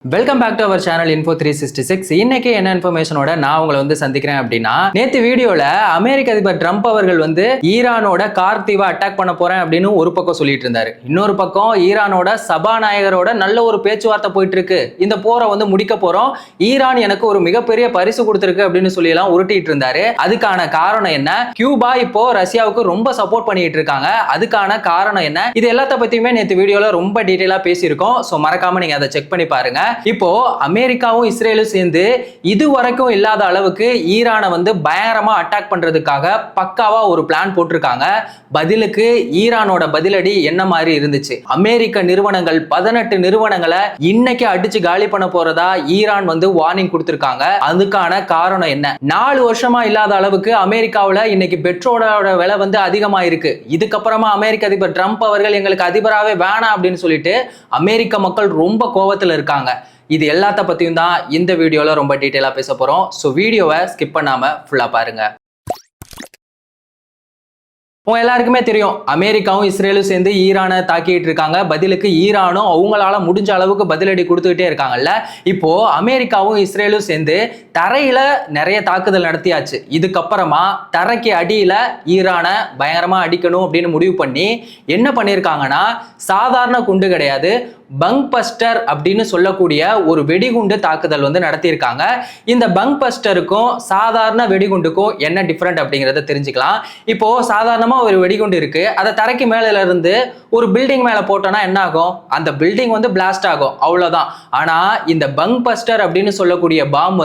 Welcome back to our channel Info 366. இன்னைக்கு என்ன இன்ஃபர்மேஷனோட நான் உங்களை சந்திக்கிறேன் அப்படின்னா, நேத்து வீடியோல அமெரிக்க அதிபர் ட்ரம்ப் அவர்கள் ஈரானோட கார்த்தீவை அட்டாக் பண்ண போறேன் அப்படின்னு ஒரு பக்கம் சொல்லிட்டு இருந்தாரு. இன்னொரு பக்கம் ஈரானோட சபாநாயகரோட நல்ல ஒரு பேச்சுவார்த்தை போயிட்டு இருக்கு. இந்த போரை முடிக்க போறோம், ஈரான் எனக்கு ஒரு மிகப்பெரிய பரிசு கொடுத்திருக்கு அப்படின்னு சொல்லி எல்லாம் உருட்டிட்டு இருந்தாரு. அதுக்கான காரணம் என்ன? கியூபா இப்போ ரஷ்யாவுக்கு ரொம்ப சப்போர்ட் பண்ணிட்டு இருக்காங்க. அதுக்கான காரணம் என்ன? இது எல்லாத்த பத்தியுமே நேத்து வீடியோல ரொம்ப டீடைலா பேசியிருக்கோம். சோ மறக்காம நீங்க அதை செக் பண்ணி பாருங்க. இப்போ அமெரிக்காவும் இஸ்ரேலும் சேர்ந்து இதுவரைக்கும் இல்லாத அளவுக்கு ஈரானை பயங்கரமா அட்டாக் பண்றதுக்காக பக்காவா ஒரு பிளான் போட்டிருக்காங்க. பதிலுக்கு ஈரானோட பதிலடி என்ன மாதிரி இருந்துச்சு? அமெரிக்க நிறுவனங்கள் 18 நிறுவனங்களை இன்னைக்கு அடிச்சு காலி பண்ண போறதா ஈரான் வார்னிங் கொடுத்திருக்காங்க. அதுக்கான காரணம் என்ன? 4 வருஷமா இல்லாத அளவுக்கு அமெரிக்காவில் இன்னைக்கு பெட்ரோலோட விலை அதிகமா இருக்கு. இதுக்கப்புறமா அமெரிக்க அதிபர் ட்ரம்ப் அவர்கள் எங்களுக்கு அதிபராகவே வேணாம் அப்படின்னு சொல்லிட்டு அமெரிக்க மக்கள் ரொம்ப கோவத்தில் இருக்காங்க. இது எல்லாத்த பத்தியும் தான் இந்த வீடியோல ரொம்ப டீடைலா பேச போறோம். சோ வீடியோவை ஸ்கிப் பண்ணாம ஃபுல்லா பாருங்க. எல்லாருக்குமே தெரியும், அமெரிக்காவும் இஸ்ரேலும் சேர்ந்து ஈரானை தாக்கிட்டு இருக்காங்க. பதிலுக்கு ஈரானும் அவங்களால முடிஞ்ச அளவுக்கு பதிலடி கொடுத்துக்கிட்டே இருக்காங்கல்ல. இப்போ அமெரிக்காவும் இஸ்ரேலும் சேர்ந்து தரையில நிறைய தாக்குதல் நடத்தியாச்சு. இதுக்கப்புறமா தரைக்கு அடியில ஈரானை பயங்கரமா அடிக்கணும் அப்படின்னு முடிவு பண்ணி என்ன பண்ணியிருக்காங்கன்னா, சாதாரண குண்டு கிடையாது, பங்க் பஸ்டர் அப்படின்னு சொல்லக்கூடிய ஒரு வெடிகுண்டு தாக்குதல் நடத்தியிருக்காங்க. இந்த பங்க் பஸ்டருக்கும் சாதாரண வெடிகுண்டுக்கும் என்ன டிஃபரெண்ட் அப்படிங்கிறத தெரிஞ்சுக்கலாம். இப்போ சாதாரணமா ஒரு வெடிகுண்டு இருக்கு, அதை தரைக்கு மேல இருந்து ஒரு பில்டிங் மேல போட்டோம்னா என்ன ஆகும்? அந்த பில்டிங் பிளாஸ்ட் ஆகும், அவ்வளவுதான். ஆனா இந்த பங்க் பஸ்டர் அப்படின்னு சொல்லக்கூடிய பாம்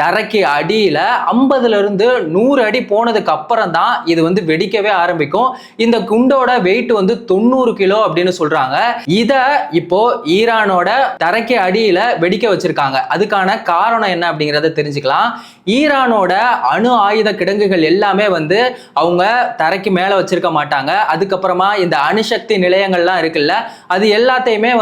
தரைக்கு அடியில 50ல இருந்து 100 அடி போனதுக்கு அப்புறம் தான் இது வெடிக்கவே ஆரம்பிக்கும். இந்த குண்டோட வெயிட் 90 கிலோ அப்படின்னு சொல்றாங்க. இத இப்போ ஈரானோட தரைக்கு அடியில வெடிக்க வச்சிருக்காங்க. அதுக்கான காரணம் என்ன அப்படிங்கறத தெரிஞ்சுக்கலாம். ஈரானோட அணு ஆயுத கிடங்குகள் எல்லாமே அவங்க தரைக்கு மேல வச்சிருக்க மாட்டாங்க. அதுக்கப்புறமா இந்த அணுசக்தி நிலையங்கள்லாம் இருக்குல்ல, அது எல்லாத்தையுமே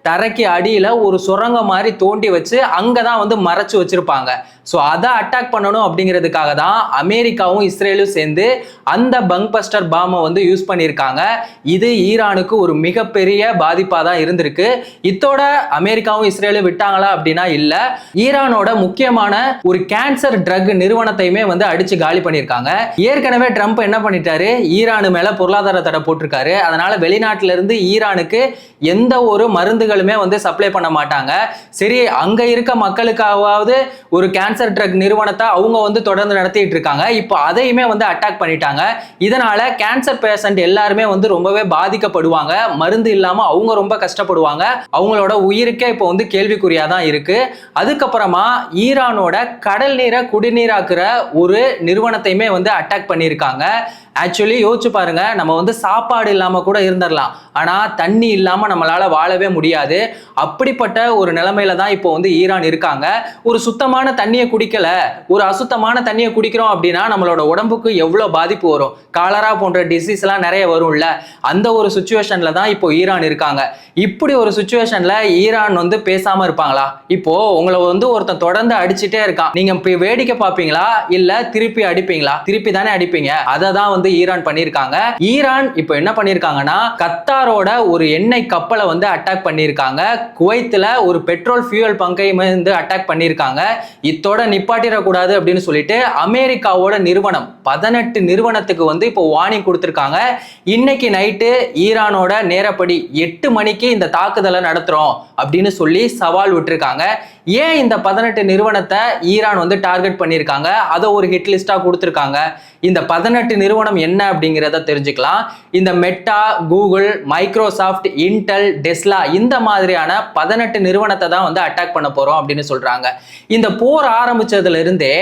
தரைக்கு அடியில ஒரு சுரங்கம் மாதிரி தோண்டி வச்சு அங்கதான் மறைச்சு வச்சிருப்பாங்க. ஸோ அதை அட்டாக் பண்ணணும் அப்படிங்கிறதுக்காக தான் அமெரிக்காவும் இஸ்ரேலும் சேர்ந்து அந்த பங்க் பஸ்டர் பாமை யூஸ் பண்ணியிருக்காங்க. இது ஈரானுக்கு ஒரு மிகப்பெரிய பாதிப்பாக தான் இருந்திருக்கு. இத்தோட அமெரிக்காவும் இஸ்ரேலும் விட்டாங்களா அப்படின்னா இல்லை. ஈரானோட முக்கியமான ஒரு கேன்சர் ட்ரக் நிறுவனத்தையுமே அடிச்சு காலி பண்ணியிருக்காங்க. ஏற்கனவே ட்ரம்ப் என்ன பண்ணிட்டாரு, ஈரானு மேல பொருளாதார தடை போட்டிருக்காரு. அதனால வெளிநாட்டில இருந்து ஈரானுக்கு எந்த ஒரு மருந்துகளுமே சப்ளை பண்ண மாட்டாங்க. சரி, அங்க இருக்க மக்களுக்காவது ஒரு கேன்சர் ட்ரக் நிறுவனத்தை அவங்க தொடர்ந்து நடத்திட்டு இருக்காங்க. இப்போ அதையுமே அட்டாக் பண்ணிட்டாங்க. இதனால கேன்சர் பேஷண்ட் எல்லாருமே ரொம்பவே பாதிக்கப்படுவாங்க. மருந்து இல்லாம அவங்க ரொம்ப கஷ்டப்படுவாங்க. அவங்களோட உயிருக்கே இப்போ கேள்விக்குறியா தான் இருக்கு. அதுக்கப்புறமா ஈரானோட கடல் நீரை குடிநீராக்குற ஒரு நிறுவனத்தையுமே அட்டாக் பண்ணியிருக்காங்க. ஆக்சுவலி யோசிச்சு பாருங்க, நம்ம சாப்பாடு இல்லாம கூட இருந்துடலாம், ஆனா தண்ணி இல்லாம நம்மளால வாழவே முடியாது. அப்படிப்பட்ட ஒரு நிலைமையில தான் இப்போ ஈரான் இருக்காங்க. ஒரு சுத்தமான தண்ணியை குடிக்கல, ஒரு அசுத்தமான தண்ணியை குடிக்கிறோம் அப்படின்னா நம்மளோட உடம்புக்கு எவ்வளவு பாதிப்பு வரும்? காலரா போன்ற டிசீஸ் எல்லாம் நிறைய வரும்ல. அந்த ஒரு சுச்சுவேஷன்ல தான் இப்போ ஈரான் இருக்காங்க. இப்படி ஒரு சுச்சுவேஷன்ல ஈரான் பேசாம இருப்பாங்களா? இப்போ உங்களை ஒருத்தன் தொடர்ந்து அடிச்சுட்டே இருக்கான், நீங்க வேடிக்கை பார்ப்பீங்களா இல்ல திருப்பி அடிப்பீங்களா? திருப்பி தானே அடிப்பீங்க. அதை தான் ஈரான் பண்ணிருக்காங்க. ஈரான் இப்போ என்ன பண்ணிருக்காங்கன்னா, கத்தாரோட ஒரு எண்ணெய் கப்பலை அட்டாக் பண்ணிருக்காங்க. குவைத்துல ஒரு பெட்ரோல் ஃபியூயல் பங்கை அட்டாக் பண்ணிருக்காங்க. இத்தோட நிப்பாட்டிடக்கூடாது அப்படின்னு சொல்லிட்டு அமெரிக்காவோட நிறுவனம் 18 நிறுவனத்துக்கு இப்போ வார்னிங் கொடுத்திருக்காங்க. இன்னைக்கு நைட்டு ஈரானோட நேரப்படி 8 மணிக்கு இந்த தாக்குதலை நடத்துறோம் அப்படின்னு சொல்லி சவால் விட்டுருக்காங்க. ஏன் இந்த 18 நிறுவனத்தை ஈரான் டார்கெட் பண்ணியிருக்காங்க, அதை ஒரு ஹிட் லிஸ்டா கொடுத்துருக்காங்க? இந்த 18 நிறுவனம் என்ன அப்படிங்கிறத தெரிஞ்சுக்கலாம். இந்த meta, Google, Microsoft, Intel, Tesla இந்த மாதிரியான 18 நிறுவனத்தை தான் அட்டாக் பண்ண போறோம் அப்படின்னு சொல்றாங்க. இந்த போர் ஆரம்பிச்சதுல இருந்தே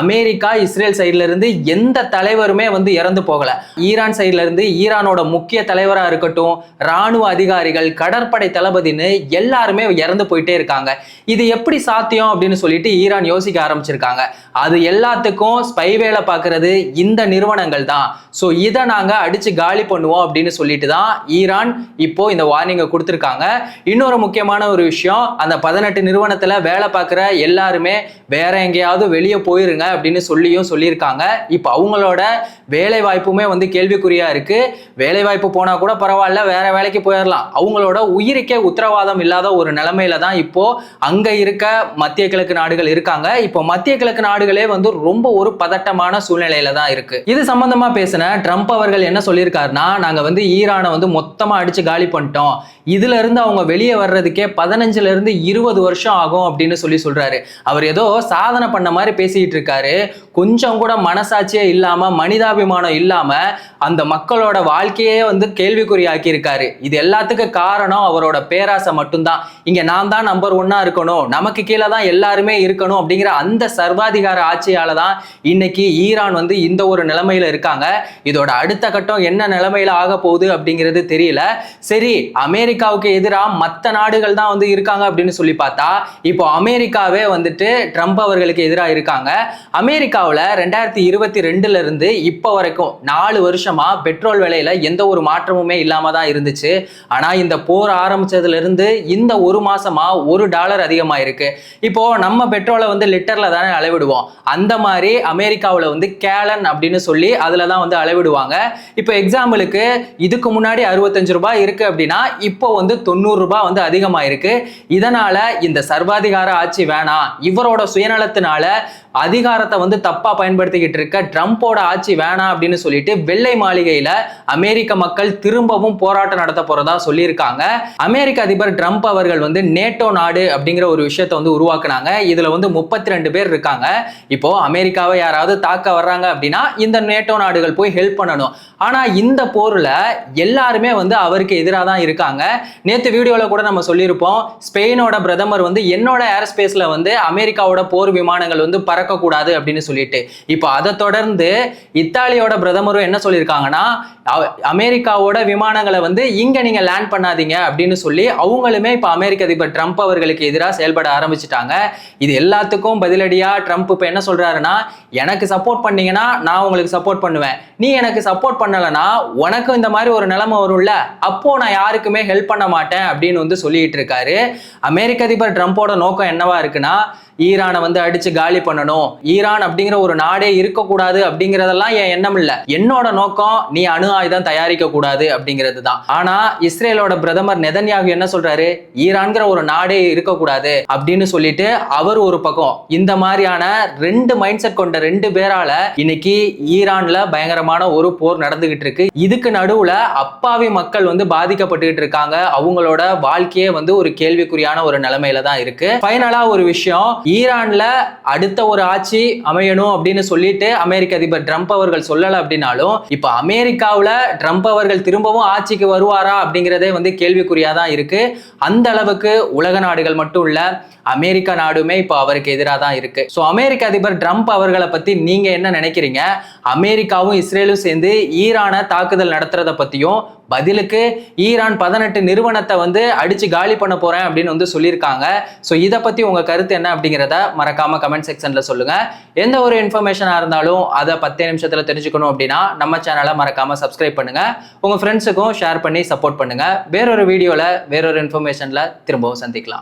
அமெரிக்கா இஸ்ரேல் சைட்ல இருந்து எந்த தலைவருமே இறந்து போகல. ஈரான் சைட்ல இருந்து ஈரானோட முக்கிய தலைவரா இருக்கட்டும், ராணுவ அதிகாரிகள், கடற்படை தளபதினு எல்லாருமே இறந்து போயிட்டே இருக்காங்க. இது எப்படி எப்படி சாத்தியம் அப்படின்னு சொல்லிட்டு ஈரான் யோசிக்க ஆரம்பிச்சிருக்காங்க. அது எல்லாத்துக்கும் ஸ்பை வேலை பார்க்கறது இந்த நிறுவனங்கள் தான். ஸோ இதை நாங்க அடிச்சு காலி பண்ணுவோம் அப்படின்னு சொல்லிட்டு தான் ஈரான் இப்போ இந்த வார்னிங்கை கொடுத்துருக்காங்க. இன்னொரு முக்கியமான ஒரு விஷயம், அந்த 18 நிறுவனத்துல வேலை பார்க்குற எல்லாருமே வேற எங்கேயாவது வெளியே போயிருங்க அப்படின்னு சொல்லியிருக்காங்க. இப்போ அவங்களோட வேலை வாய்ப்புமே வந்து கேள்விக்குறியா இருக்கு. வேலை வாய்ப்பு போனா கூட பரவாயில்ல, வேற வேலைக்கு போயிடலாம். அவங்களோட உயிருக்கே உத்தரவாதம் இல்லாத ஒரு நிலைமையில தான் இப்போ அங்க இருக்க மத்திய கிழக்கு நாடுகள் இருக்காங்க. இப்போ மத்திய கிழக்கு நாடுகளே வந்து ரொம்ப ஒரு பதட்டமான சூழ்நிலையில தான் இருக்கு. இது சம்பந்தமா பேசின ட்ரம்ப் அவர்கள் என்ன சொல்லியிருக்காருன்னா, நாங்க வந்து ஈரானை வந்து மொத்தமா அடிச்சு காலி பண்ணிட்டோம், இதுல இருந்து அவங்க வெளியே வர்றதுக்கே 15ல இருந்து 20 வருஷம் ஆகும் அப்படின்னு சொல்றாரு. அவர் ஏதோ சாதனை பண்ண மாதிரி பேசிட்டு இருக்காரு. கொஞ்சம் கூட மனசாட்சியே இல்லாம, மனிதாபிமானம் இல்லாம அந்த மக்களோட வாழ்க்கையே வந்து கேள்விக்குறியாக்கி இருக்காரு. இது எல்லாத்துக்கும் காரணம் அவரோட பேராசை மட்டும்தான். இங்க நான் தான் நம்பர் 1 இருக்கணும், நமக்கு கீழே தான் எல்லாருமே இருக்கணும் அப்படிங்கிற அந்த சர்வாதிகார ஆட்சியால தான் இன்னைக்கு ஈரான் வந்து இந்த ஒரு நிலைமையில இருக்காங்க. இதோட அடுத்த கட்டம் என்ன நிலைமையில ஆக போகுது அப்படிங்கிறது தெரியல. சரி, அமெரிக்காவுக்கு எதிராக மற்ற நாடுகள் தான் வந்து இருக்காங்க அப்படின்னு சொல்லி பார்த்தா இப்போ அமெரிக்காவே வந்துட்டு ட்ரம்ப் அவர்களுக்கு எதிராக இருக்காங்க. அமெரிக்காவில் 2022 இருந்து இப்போ வரைக்கும் 4 வருஷமா பெட்ரோல் விலையில எந்த ஒரு மாற்றமுமே இல்லாம தான் இருந்துச்சு. ஆனா இந்த போர் ஆரம்பிச்சதுல இருந்து இந்த ஒரு மாசமா $1 அதிகமாயிருக்கு. இப்போ நம்ம பெட்ரோலை வந்து லிட்டர்ல தானே அளவிடுவோம், அந்த மாதிரி அமெரிக்காவில் வந்து கேலன் அப்படின்னு சொல்லி அதுல தான் வந்து அளவிடுவாங்க. இப்போ எக்ஸாம்பிளுக்கு இதுக்கு முன்னாடி 65 ரூபாய் இருக்கு அப்படின்னா இப்போ வந்து 90 ரூபாய் வந்து அதிகமாயிருக்கு. இதனால இந்த சர்வாதிகார ஆட்சி வேணாம், இவரோட சுயநலத்தினால அதிகாரத்தை வந்து தப்பா பயன்படுத்திக்கிட்டு இருக்க ட்ரம்போட ஆட்சி வேணாம் அப்படின்னு சொல்லிட்டு வெள்ளை மாளிகையில அமெரிக்க மக்கள் திரும்பவும் போராட்டம் நடத்த போறதா சொல்லியிருக்காங்க. அமெரிக்க அதிபர் ட்ரம்ப் அவர்கள் வந்து நேட்டோ நாடு அப்படிங்கிற ஒரு விஷயத்தை வந்து உருவாக்குனாங்க. இதுல வந்து 32 பேர் இருக்காங்க. இப்போ அமெரிக்காவை யாராவது தாக்க வர்றாங்க அப்படின்னா இந்த நேட்டோ நாடுகள் போய் ஹெல்ப் பண்ணணும். ஆனா இந்த போர்ல எல்லாருமே வந்து அவருக்கு எதிராக தான் இருக்காங்க. நேத்து வீடியோல கூட நம்ம சொல்லியிருப்போம், ஸ்பெயினோட பிரதமர் வந்து என்னோட ஏர்ஸ்பேஸ்ல வந்து அமெரிக்காவோட போர் விமானங்கள் வந்து பறக்கக்கூடாது அப்படின்னு சொல்லிட்டு. இப்போ அதை தொடர்ந்து இத்தாலியோட பிரதமரும் என்ன சொல்லியிருக்காங்கன்னா, அமெரிக்காவோட விமானங்களை வந்து இங்க நீங்க லேண்ட் பண்ணாதீங்க அப்படின்னு சொல்லி அவங்களுமே இப்ப அமெரிக்க அதிபர் ட்ரம்ப் அவர்களுக்கு எதிராக செயல்பட ஆரம்பிச்சுட்டாங்க. இது எல்லாத்துக்கும் பதிலடியா ட்ரம்ப் இப்ப என்ன சொல்றாருன்னா, எனக்கு சப்போர்ட் பண்ணீங்கன்னா நான் உங்களுக்கு சப்போர்ட் பண்ணுவேன், நீ எனக்கு சப்போர்ட் பண்ணலனா உனக்கும் இந்த மாதிரி ஒரு நிலைமை வரும்ல, அப்போ நான் யாருக்குமே ஹெல்ப் பண்ண மாட்டேன் அப்படின்னு வந்து சொல்லிட்டு இருக்காரு. அமெரிக்க அதிபர் ட்ரம்போட நோக்கம் என்னவா இருக்குன்னா, ஈரானை வந்து அடிச்சு காலி பண்ணணும், ஈரான் அப்படிங்கிற ஒரு நாடே இருக்கக்கூடாது அப்படிங்கிறதெல்லாம் என் எண்ணம் இல்ல, என்னோட நோக்கம் நீ அணு ஆயுதம் தயாரிக்க கூடாது அப்படிங்கிறது தான். ஆனா இஸ்ரேலோட பிரதமர் நெதன்யாகு என்ன சொல்றாரு, ஈரான்கிற ஒரு நாடே இருக்கக்கூடாது அப்படின்னு சொல்லிட்டு அவர் ஒரு பக்கம். இந்த மாதிரியான 2 மைண்ட் செட் கொண்ட 2 பேரால இன்னைக்கு ஈரான்ல பயங்கரமான ஒரு போர் நடந்துகிட்டு இருக்கு. இதுக்கு நடுவுல அப்பாவி மக்கள் வந்து பாதிக்கப்பட்டுகிட்டு இருக்காங்க. அவங்களோட வாழ்க்கையே வந்து ஒரு கேள்விக்குறியான ஒரு நிலைமையில தான் இருக்கு. ஃபைனலா ஒரு விஷயம், ஈரான்ல அடுத்த ஒரு ஆட்சி அமையணும் அப்படின்னு சொல்லிட்டு அமெரிக்க அதிபர் ட்ரம்ப் அவர்கள் சொல்லல அப்படின்னாலும் இப்ப அமெரிக்காவுல ட்ரம்ப் அவர்கள் திரும்பவும் ஆட்சிக்கு வருவாரா அப்படிங்கிறதே வந்து கேள்விக்குறியா தான் இருக்கு. அந்த அளவுக்கு உலக நாடுகள் மட்டும் இல்ல, அமெரிக்கா நாடுமே இப்போ அவருக்கு எதிராக தான் இருக்கு. ஸோ அமெரிக்க அதிபர் ட்ரம்ப் அவர்களை பத்தி நீங்க என்ன நினைக்கிறீங்க? அமெரிக்காவும் இஸ்ரேலும் சேர்ந்து ஈரானை தாக்குதல் நடத்துறத பத்தியும், பதிலுக்கு ஈரான் 18 நிறுவனத்தை வந்து அடிச்சு காலி பண்ண போறேன் அப்படின்னு வந்து சொல்லியிருக்காங்க. ஸோ இதை பத்தி உங்க கருத்து என்ன அப்படிங்கிறத மறக்காம கமெண்ட் செக்ஷன்ல சொல்லுங்க. எந்த ஒரு இன்ஃபர்மேஷனா இருந்தாலும் அதை 10 நிமிஷத்துல தெரிஞ்சுக்கணும் அப்படின்னா நம்ம சேனலை மறக்காம சப்ஸ்கிரைப் பண்ணுங்க, உங்க ஃப்ரெண்ட்ஸுக்கும் ஷேர் பண்ணி சப்போர்ட் பண்ணுங்க. வேறொரு வீடியோல வேறொரு இன்ஃபர்மேஷன்ல திரும்பவும் சந்திக்கலாம்.